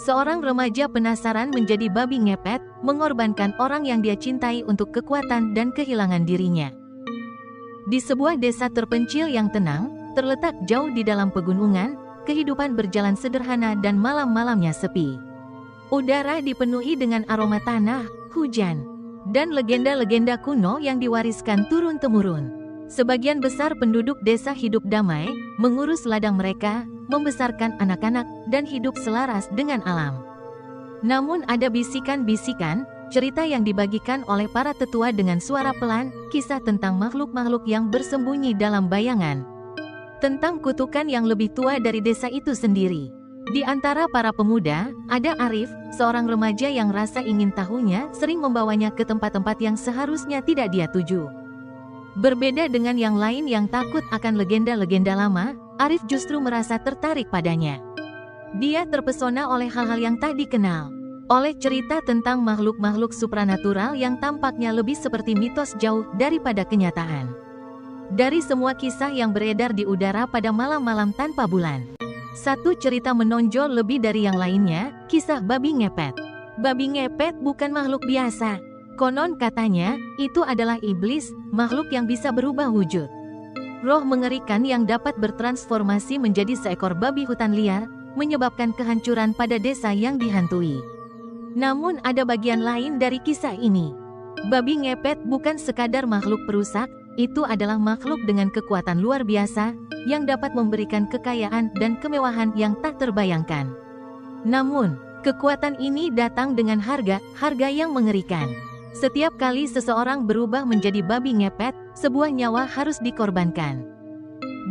Seorang remaja penasaran menjadi babi ngepet, mengorbankan orang yang dia cintai untuk kekuatan dan kehilangan dirinya. Di sebuah desa terpencil yang tenang, terletak jauh di dalam pegunungan, kehidupan berjalan sederhana dan malam-malamnya sepi. Udara dipenuhi dengan aroma tanah, hujan, dan legenda-legenda kuno yang diwariskan turun-temurun. Sebagian besar penduduk desa hidup damai, mengurus ladang mereka, membesarkan anak-anak, dan hidup selaras dengan alam. Namun ada bisikan-bisikan, cerita yang dibagikan oleh para tetua dengan suara pelan, kisah tentang makhluk-makhluk yang bersembunyi dalam bayangan. Tentang kutukan yang lebih tua dari desa itu sendiri. Di antara para pemuda, ada Arif, seorang remaja yang rasa ingin tahunya sering membawanya ke tempat-tempat yang seharusnya tidak dia tuju. Berbeda dengan yang lain yang takut akan legenda-legenda lama, Arif justru merasa tertarik padanya. Dia terpesona oleh hal-hal yang tak dikenal, oleh cerita tentang makhluk-makhluk supranatural yang tampaknya lebih seperti mitos jauh daripada kenyataan. Dari semua kisah yang beredar di udara pada malam-malam tanpa bulan, satu cerita menonjol lebih dari yang lainnya, kisah babi ngepet. Babi ngepet bukan makhluk biasa. Konon katanya, itu adalah iblis, makhluk yang bisa berubah wujud. Roh mengerikan yang dapat bertransformasi menjadi seekor babi hutan liar, menyebabkan kehancuran pada desa yang dihantui. Namun ada bagian lain dari kisah ini. Babi ngepet bukan sekadar makhluk perusak, itu adalah makhluk dengan kekuatan luar biasa, yang dapat memberikan kekayaan dan kemewahan yang tak terbayangkan. Namun, kekuatan ini datang dengan harga yang mengerikan. Setiap kali seseorang berubah menjadi babi ngepet, sebuah nyawa harus dikorbankan.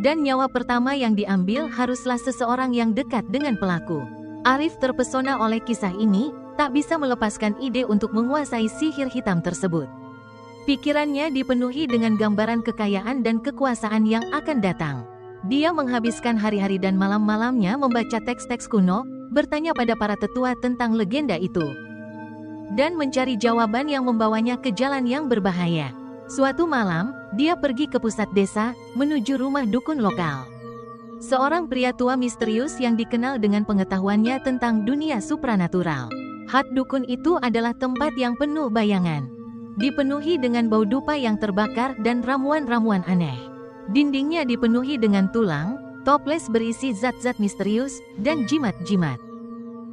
Dan nyawa pertama yang diambil haruslah seseorang yang dekat dengan pelaku. Arif terpesona oleh kisah ini, tak bisa melepaskan ide untuk menguasai sihir hitam tersebut. Pikirannya dipenuhi dengan gambaran kekayaan dan kekuasaan yang akan datang. Dia menghabiskan hari-hari dan malam-malamnya membaca teks-teks kuno, bertanya pada para tetua tentang legenda itu, dan mencari jawaban yang membawanya ke jalan yang berbahaya. Suatu malam, dia pergi ke pusat desa, menuju rumah dukun lokal. Seorang pria tua misterius yang dikenal dengan pengetahuannya tentang dunia supranatural. Hak dukun itu adalah tempat yang penuh bayangan, dipenuhi dengan bau dupa yang terbakar dan ramuan-ramuan aneh. Dindingnya dipenuhi dengan tulang, toples berisi zat-zat misterius, dan jimat-jimat.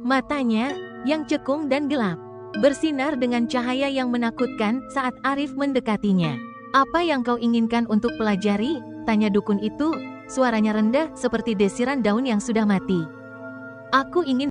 Matanya, yang cekung dan gelap, bersinar dengan cahaya yang menakutkan saat Arif mendekatinya. "Apa yang kau inginkan untuk pelajari?" tanya dukun itu, suaranya rendah seperti desiran daun yang sudah mati. "Aku ingin